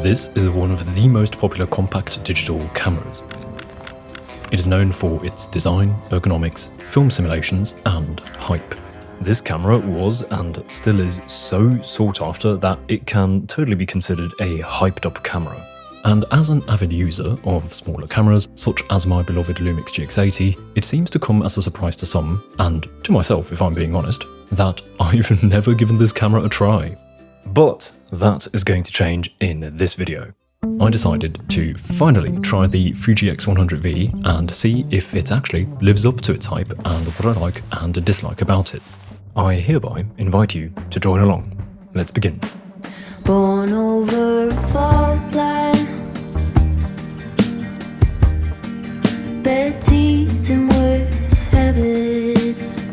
This is one of the most popular compact digital cameras. It is known for its design, ergonomics, film simulations, and hype. This camera was and still is so sought after that it can totally be considered a hyped up camera. And as an avid user of smaller cameras, such as my beloved Lumix GX80, it seems to come as a surprise to some, and to myself if I'm being honest, that I've never given this camera a try. But that is going to change in this video. I decided to finally try the Fuji X100V and see if it actually lives up to its hype and what I like and dislike about it. I hereby invite you to join along. Let's begin. Born over a fault line, bad teeth and worse habits.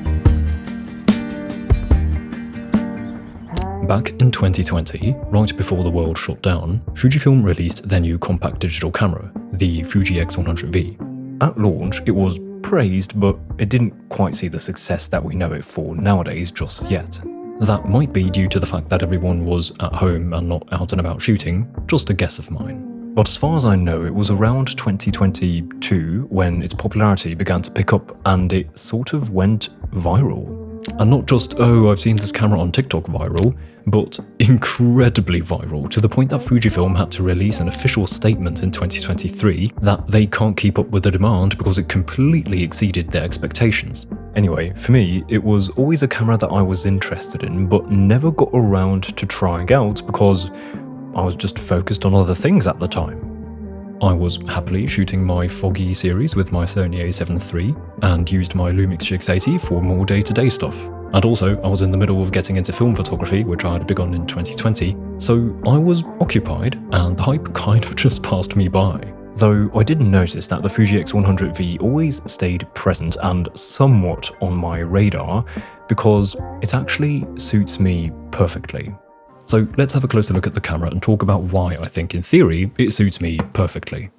Back in 2020, right before the world shut down, Fujifilm released their new compact digital camera, the Fuji X100V. At launch, it was praised, but it didn't quite see the success that we know it for nowadays just yet. That might be due to the fact that everyone was at home and not out and about shooting, just a guess of mine. But as far as I know, it was around 2022 when its popularity began to pick up and it sort of went viral. And not just, oh, I've seen this camera on TikTok viral, but incredibly viral, to the point that Fujifilm had to release an official statement in 2023 that they can't keep up with the demand because it completely exceeded their expectations. Anyway, for me, it was always a camera that I was interested in, but never got around to trying out because I was just focused on other things at the time. I was happily shooting my foggy series with my Sony a7 III and used my Lumix GX80 for more day-to-day stuff. And also, I was in the middle of getting into film photography, which I had begun in 2020, so I was occupied and the hype kind of just passed me by. Though I did notice that the Fuji X100V always stayed present and somewhat on my radar because it actually suits me perfectly. So let's have a closer look at the camera and talk about why I think, in theory, it suits me perfectly.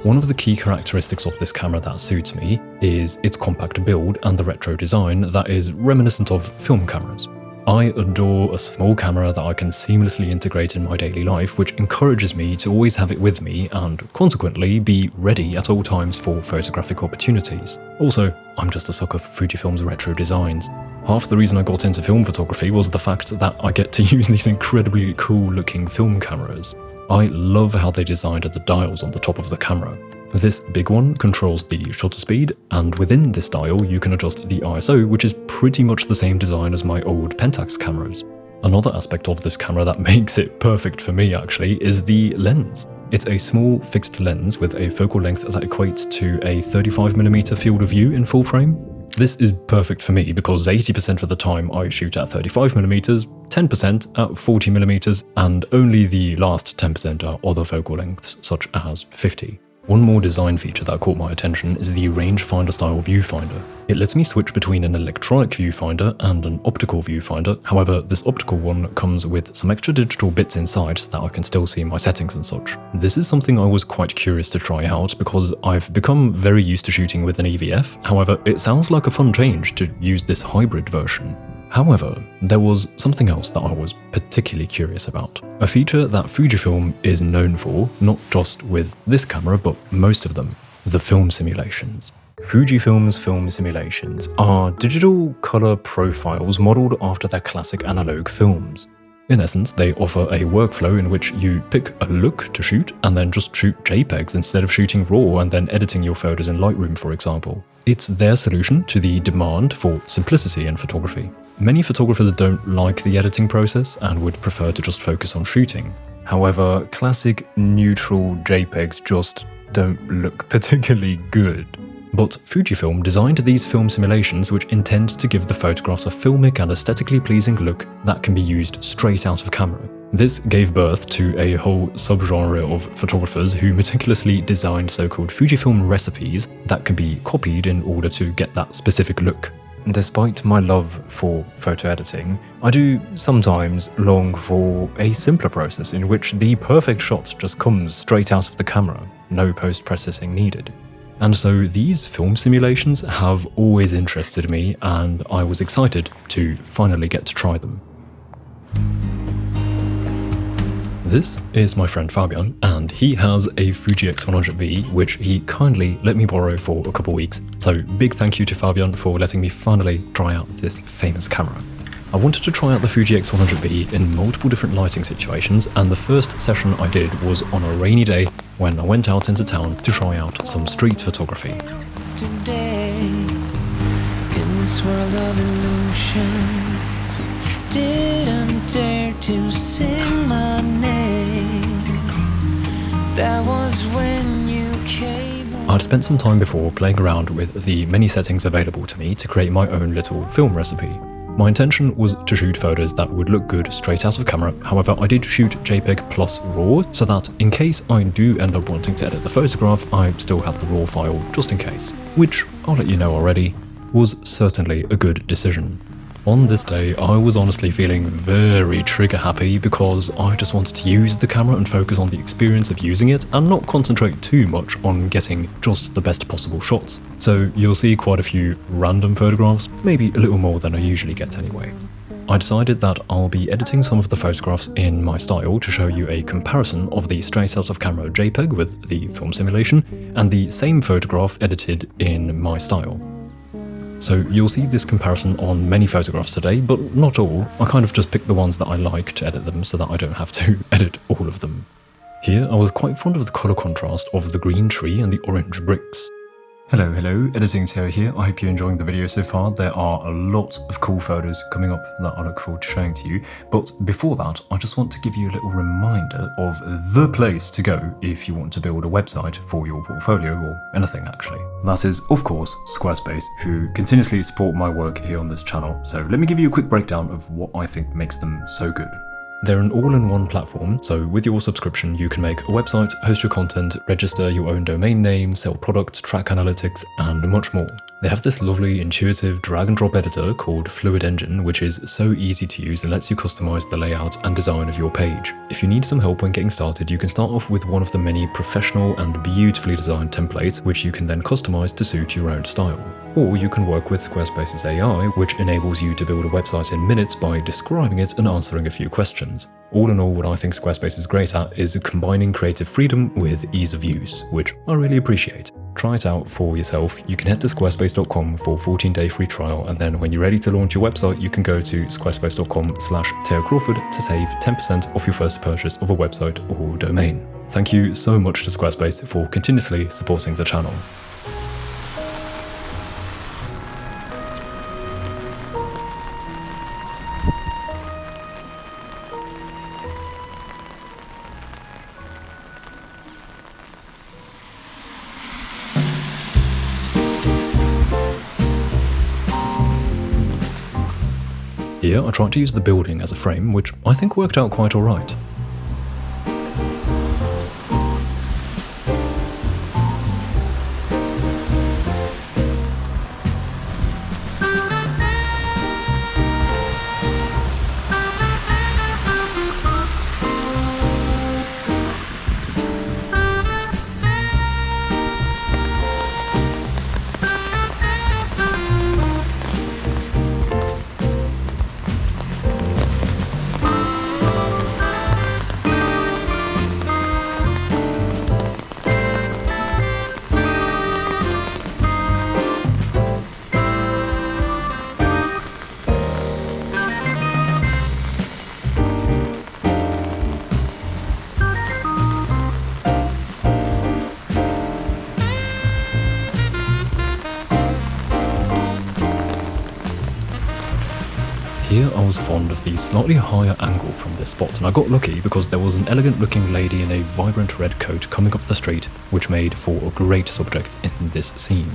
One of the key characteristics of this camera that suits me is its compact build and the retro design that is reminiscent of film cameras. I adore a small camera that I can seamlessly integrate in my daily life, which encourages me to always have it with me and, consequently, be ready at all times for photographic opportunities. Also, I'm just a sucker for Fujifilm's retro designs. Half the reason I got into film photography was the fact that I get to use these incredibly cool looking film cameras. I love how they designed the dials on the top of the camera. This big one controls the shutter speed, and within this dial you can adjust the ISO, which is pretty much the same design as my old Pentax cameras. Another aspect of this camera that makes it perfect for me actually is the lens. It's a small fixed lens with a focal length that equates to a 35mm field of view in full frame. This is perfect for me because 80% of the time I shoot at 35mm, 10% at 40mm, and only the last 10% are other focal lengths such as 50. One more design feature that caught my attention is the rangefinder style viewfinder. It lets me switch between an electronic viewfinder and an optical viewfinder. However, this optical one comes with some extra digital bits inside so that I can still see my settings and such. This is something I was quite curious to try out because I've become very used to shooting with an EVF. However, it sounds like a fun change to use this hybrid version. However, there was something else that I was particularly curious about. A feature that Fujifilm is known for, not just with this camera, but most of them, the film simulations. Fujifilm's film simulations are digital color profiles modeled after their classic analog films. In essence, they offer a workflow in which you pick a look to shoot and then just shoot JPEGs instead of shooting RAW and then editing your photos in Lightroom, for example. It's their solution to the demand for simplicity in photography. Many photographers don't like the editing process and would prefer to just focus on shooting. However, classic neutral JPEGs just don't look particularly good. But Fujifilm designed these film simulations which intend to give the photographs a filmic and aesthetically pleasing look that can be used straight out of camera. This gave birth to a whole subgenre of photographers who meticulously designed so-called Fujifilm recipes that can be copied in order to get that specific look. Despite my love for photo editing, I do sometimes long for a simpler process in which the perfect shot just comes straight out of the camera, no post-processing needed. And so these film simulations have always interested me, and I was excited to finally get to try them. This is my friend Fabian, and he has a Fuji X100V, which he kindly let me borrow for a couple weeks. So big thank you to Fabian for letting me finally try out this famous camera. I wanted to try out the Fuji X100V in multiple different lighting situations, and the first session I did was on a rainy day when I went out into town to try out some street photography. Today, in this world of illusion, didn't dare to sing my name. That was when you came. I'd spent some time before playing around with the many settings available to me to create my own little film recipe. My intention was to shoot photos that would look good straight out of camera. However, I did shoot JPEG plus RAW so that in case I do end up wanting to edit the photograph, I still had the RAW file just in case, which I'll let you know already was certainly a good decision. On this day, I was honestly feeling very trigger happy because I just wanted to use the camera and focus on the experience of using it and not concentrate too much on getting just the best possible shots. So you'll see quite a few random photographs, maybe a little more than I usually get anyway. I decided that I'll be editing some of the photographs in my style to show you a comparison of the straight out of camera JPEG with the film simulation and the same photograph edited in my style. So you'll see this comparison on many photographs today, but not all. I kind of just picked the ones that I like to edit them so that I don't have to edit all of them. Here I was quite fond of the colour contrast of the green tree and the orange bricks. Hello, Editing Theo here. I hope you're enjoying the video so far. There are a lot of cool photos coming up that I look forward to showing to you. But before that, I just want to give you a little reminder of the place to go if you want to build a website for your portfolio or anything actually. That is, of course, Squarespace, who continuously support my work here on this channel. So let me give you a quick breakdown of what I think makes them so good. They're an all-in-one platform, so with your subscription you can make a website, host your content, register your own domain name, sell products, track analytics, and much more. They have this lovely, intuitive drag-and-drop editor called Fluid Engine, which is so easy to use and lets you customize the layout and design of your page. If you need some help when getting started, you can start off with one of the many professional and beautifully designed templates, which you can then customize to suit your own style. Or you can work with Squarespace's AI, which enables you to build a website in minutes by describing it and answering a few questions. All in all, what I think Squarespace is great at is combining creative freedom with ease of use, which I really appreciate. Try it out for yourself. You can head to squarespace.com for a 14-day free trial, and then when you're ready to launch your website, you can go to squarespace.com/Theo Crawford to save 10% off your first purchase of a website or domain. Thank you so much to Squarespace for continuously supporting the channel. Here I tried to use the building as a frame, which I think worked out quite alright. Here I was fond of the slightly higher angle from this spot, and I got lucky because there was an elegant looking lady in a vibrant red coat coming up the street, which made for a great subject in this scene.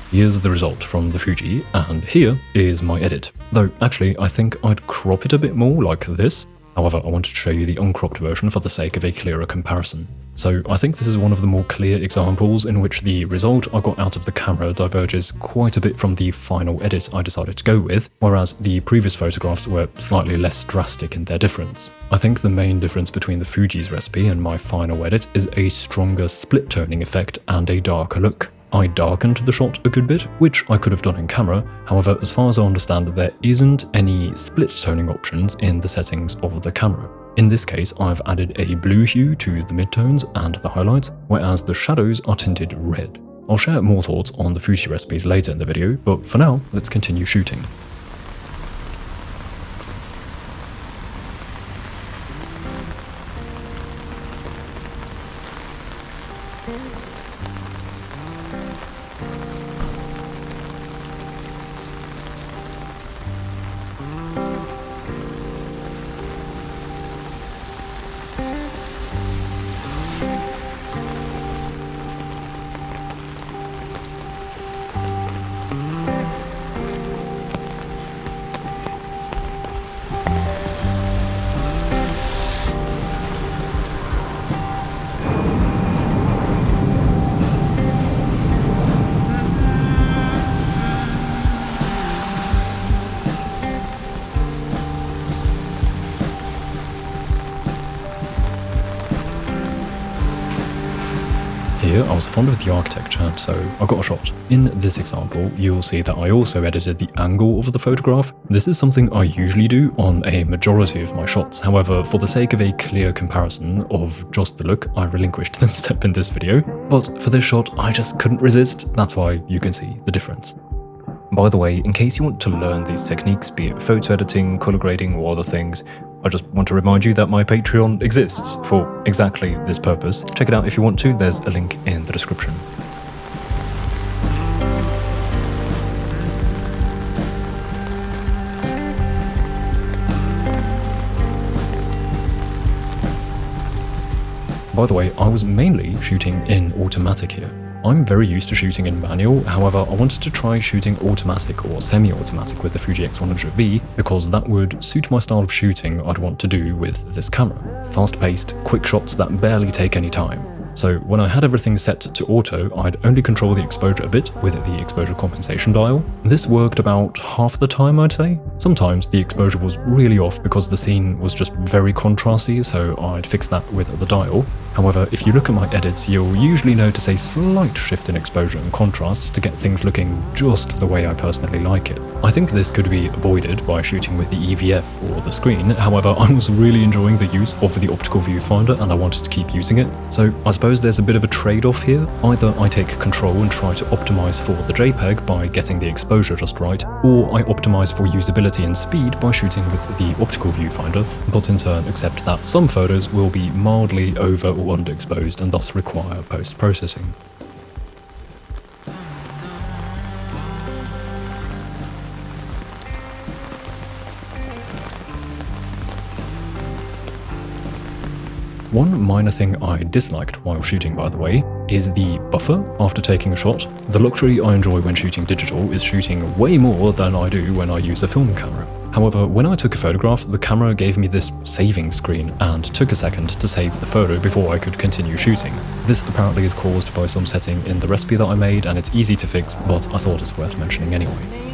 Here's the result from the Fuji, and here is my edit. Though actually I think I'd crop it a bit more like this. However, I wanted to show you the uncropped version for the sake of a clearer comparison. So I think this is one of the more clear examples in which the result I got out of the camera diverges quite a bit from the final edit I decided to go with, whereas the previous photographs were slightly less drastic in their difference. I think the main difference between the Fuji's recipe and my final edit is a stronger split toning effect and a darker look. I darkened the shot a good bit, which I could have done in camera. However, as far as I understand, there isn't any split toning options in the settings of the camera. In this case, I've added a blue hue to the midtones and the highlights, whereas the shadows are tinted red. I'll share more thoughts on the Fuji recipes later in the video, but for now, let's continue shooting. Here, I was fond of the architecture, so I got a shot. In this example, you'll see that I also edited the angle of the photograph. This is something I usually do on a majority of my shots. However, for the sake of a clear comparison of just the look, I relinquished this step in this video. But for this shot, I just couldn't resist. That's why you can see the difference. By the way, in case you want to learn these techniques, be it photo editing, color grading, or other things, I just want to remind you that my Patreon exists for exactly this purpose. Check it out if you want to, there's a link in the description. By the way, I was mainly shooting in automatic here. I'm very used to shooting in manual, however I wanted to try shooting automatic or semi-automatic with the Fuji X100V because that would suit my style of shooting I'd want to do with this camera. Fast-paced, quick shots that barely take any time. So when I had everything set to auto, I'd only control the exposure a bit with the exposure compensation dial. This worked about half the time, I'd say. Sometimes the exposure was really off because the scene was just very contrasty, so I'd fix that with the dial. However, if you look at my edits, you'll usually notice a slight shift in exposure and contrast to get things looking just the way I personally like it. I think this could be avoided by shooting with the EVF or the screen, however I was really enjoying the use of the optical viewfinder and I wanted to keep using it. So I suppose there's a bit of a trade-off here. Either I take control and try to optimize for the JPEG by getting the exposure just right, or I optimize for usability and speed by shooting with the optical viewfinder, but in turn accept that some photos will be mildly over or underexposed and thus require post-processing. One minor thing I disliked while shooting, by the way, is the buffer after taking a shot. The luxury I enjoy when shooting digital is shooting way more than I do when I use a film camera. However, when I took a photograph, the camera gave me this saving screen and took a second to save the photo before I could continue shooting. This apparently is caused by some setting in the recipe that I made and it's easy to fix, but I thought it's worth mentioning anyway.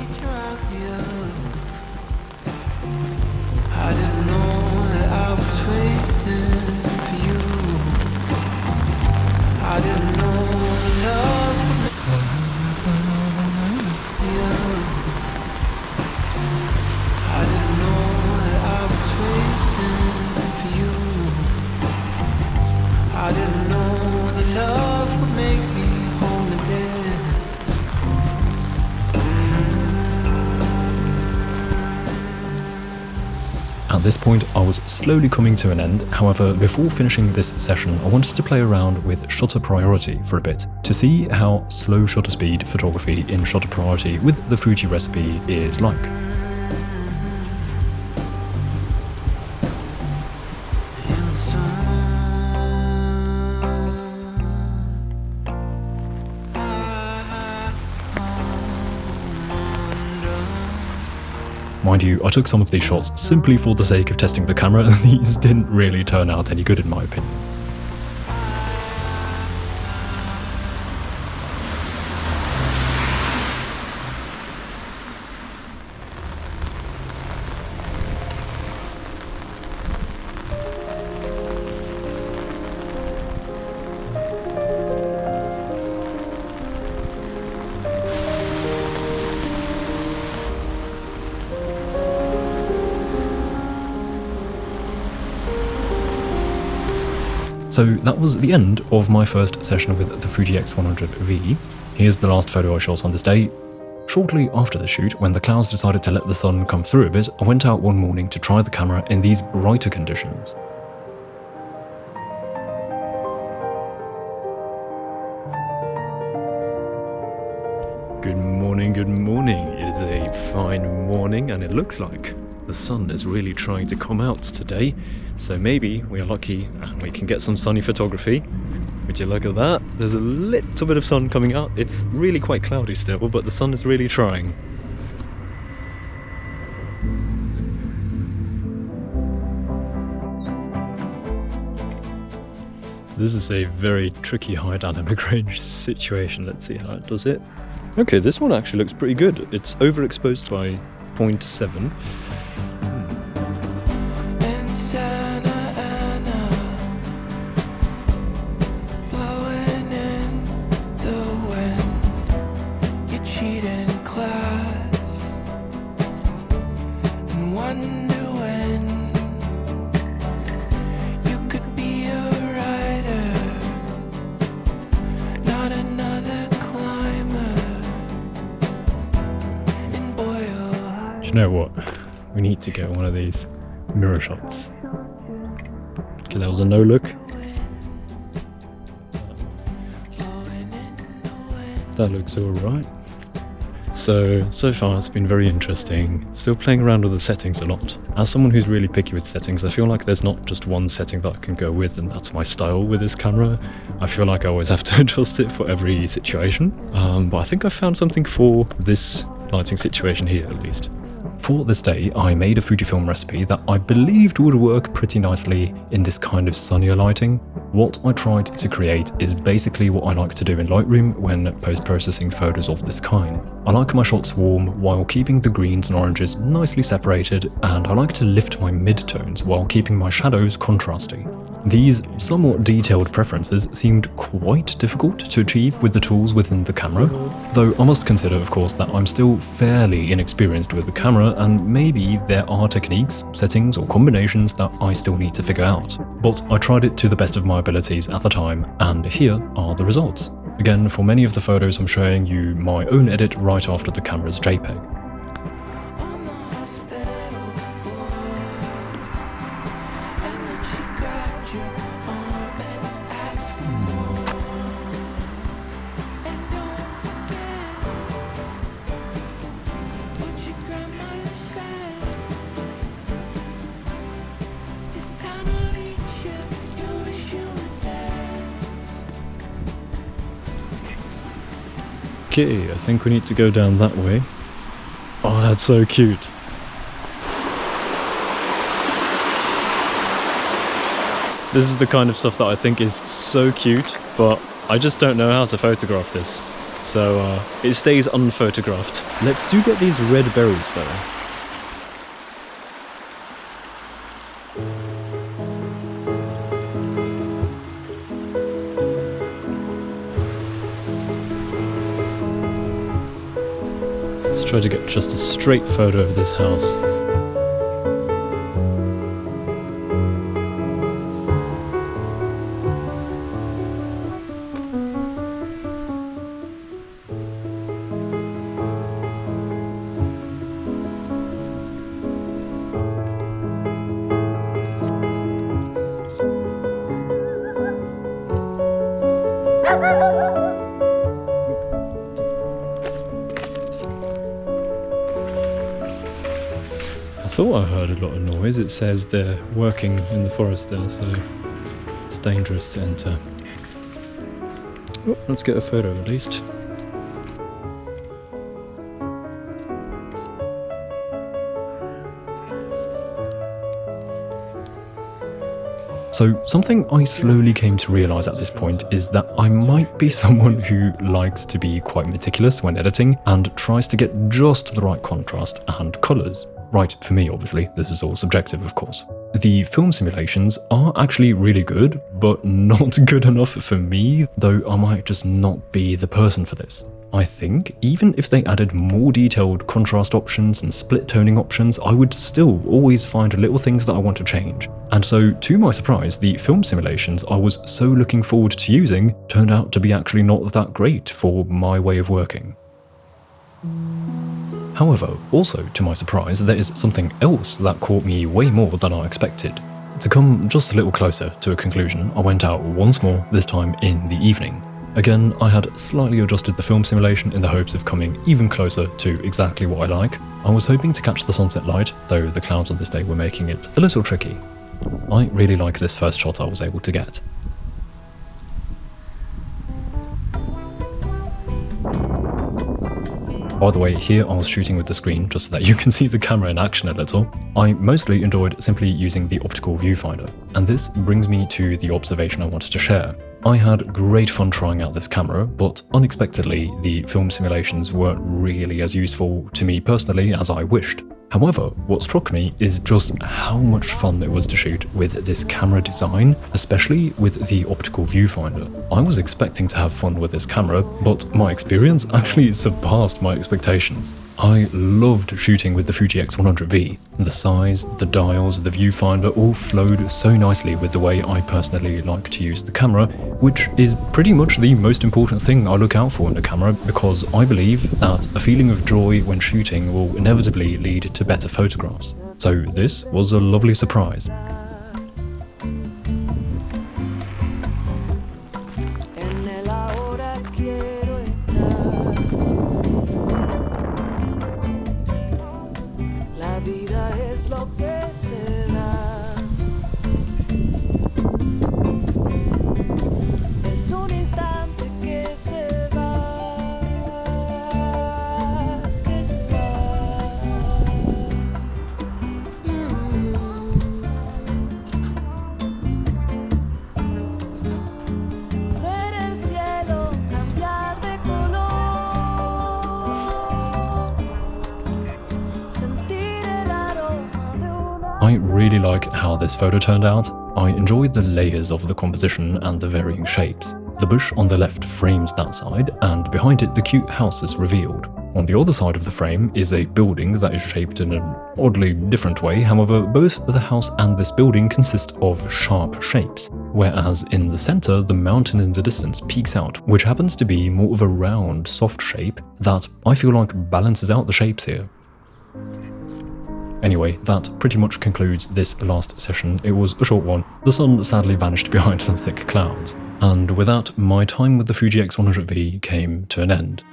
At this point, I was slowly coming to an end. However, before finishing this session, I wanted to play around with shutter priority for a bit to see how slow shutter speed photography in shutter priority with the Fuji recipe is like. Mind you, I took some of these shots simply for the sake of testing the camera, and these didn't really turn out any good in my opinion. So that was the end of my first session with the Fuji X100V. Here's the last photo I shot on this day. Shortly after the shoot, when the clouds decided to let the sun come through a bit, I went out one morning to try the camera in these brighter conditions. Good morning, good morning. It is a fine morning and it looks like the sun is really trying to come out today. So maybe we are lucky and we can get some sunny photography. Would you look at that? There's a little bit of sun coming out. It's really quite cloudy still, but the sun is really trying. This is a very tricky high dynamic range situation. Let's see how it does it. Okay, this one actually looks pretty good. It's overexposed by 0.7. You know what? We need to get one of these mirror shots. Okay, that was a no look. That looks alright. So far it's been very interesting. Still playing around with the settings a lot. As someone who's really picky with settings, I feel like there's not just one setting that I can go with and that's my style with this camera. I feel like I always have to adjust it for every situation. But I think I found something for this lighting situation here at least. For this day, I made a Fujifilm recipe that I believed would work pretty nicely in this kind of sunnier lighting. What I tried to create is basically what I like to do in Lightroom when post-processing photos of this kind. I like my shots warm while keeping the greens and oranges nicely separated, and I like to lift my mid-tones while keeping my shadows contrasty. These somewhat detailed preferences seemed quite difficult to achieve with the tools within the camera, though I must consider, of course, that I'm still fairly inexperienced with the camera and maybe there are techniques, settings or combinations that I still need to figure out. But I tried it to the best of my abilities at the time, and here are the results. Again, for many of the photos I'm showing you my own edit right after the camera's JPEG. Okay, I think we need to go down that way. Oh, that's so cute. This is the kind of stuff that I think is so cute, but I just don't know how to photograph this. So it stays unphotographed. Let's do get these red berries though. Let's try to get just a straight photo of this house. I thought I heard a lot of noise. It says they're working in the forest there, so it's dangerous to enter. Oh, let's get a photo at least. So something I slowly came to realise at this point is that I might be someone who likes to be quite meticulous when editing and tries to get just the right contrast and colours. Right, for me obviously, this is all subjective of course. The film simulations are actually really good, but not good enough for me, though I might just not be the person for this. I think even if they added more detailed contrast options and split toning options, I would still always find little things that I want to change. And so, to my surprise, the film simulations I was so looking forward to using turned out to be actually not that great for my way of working. However, also to my surprise, there is something else that caught me way more than I expected. To come just a little closer to a conclusion, I went out once more, this time in the evening. Again, I had slightly adjusted the film simulation in the hopes of coming even closer to exactly what I like. I was hoping to catch the sunset light, though the clouds on this day were making it a little tricky. I really like this first shot I was able to get. By the way, here I was shooting with the screen just so that you can see the camera in action a little. I mostly enjoyed simply using the optical viewfinder, and this brings me to the observation I wanted to share. I had great fun trying out this camera, but unexpectedly the film simulations weren't really as useful to me personally as I wished. However, what struck me is just how much fun it was to shoot with this camera design, especially with the optical viewfinder. I was expecting to have fun with this camera, but my experience actually surpassed my expectations. I loved shooting with the Fuji X100V. The size, the dials, the viewfinder all flowed so nicely with the way I personally like to use the camera, which is pretty much the most important thing I look out for in a camera, because I believe that a feeling of joy when shooting will inevitably lead to better photographs. So this was a lovely surprise. I really like how this photo turned out. I enjoyed the layers of the composition and the varying shapes. The bush on the left frames that side, and behind it the cute house is revealed. On the other side of the frame is a building that is shaped in an oddly different way, however both the house and this building consist of sharp shapes, whereas in the centre the mountain in the distance peeks out, which happens to be more of a round, soft shape that I feel like balances out the shapes here. Anyway, that pretty much concludes this last session. It was a short one. The sun sadly vanished behind some thick clouds, and with that, my time with the Fuji X100V came to an end.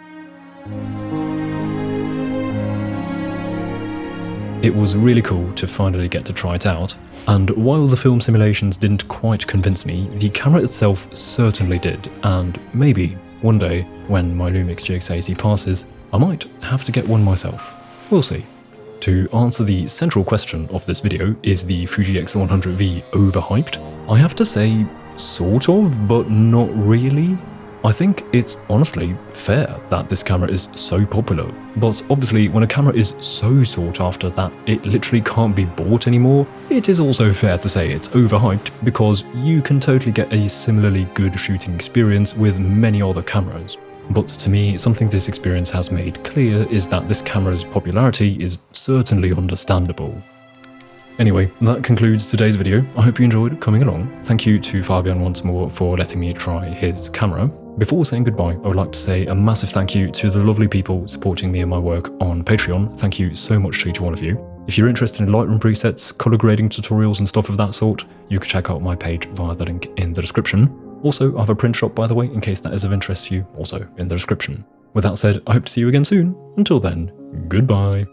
It was really cool to finally get to try it out, and while the film simulations didn't quite convince me, the camera itself certainly did, and maybe one day, when my Lumix GX80 passes, I might have to get one myself. We'll see. To answer the central question of this video, is the Fuji X100V overhyped? I have to say, sort of, but not really. I think it's honestly fair that this camera is so popular, but obviously when a camera is so sought after that it literally can't be bought anymore, it is also fair to say it's overhyped because you can totally get a similarly good shooting experience with many other cameras. But to me, something this experience has made clear is that this camera's popularity is certainly understandable. Anyway, that concludes today's video. I hope you enjoyed coming along. Thank you to Fabian once more for letting me try his camera. Before saying goodbye, I would like to say a massive thank you to the lovely people supporting me and my work on Patreon. Thank you so much to each one of you. If you're interested in Lightroom presets, color grading tutorials and stuff of that sort, you can check out my page via the link in the description. Also, I have a print shop, by the way, in case that is of interest to you, also in the description. With that said, I hope to see you again soon. Until then, goodbye.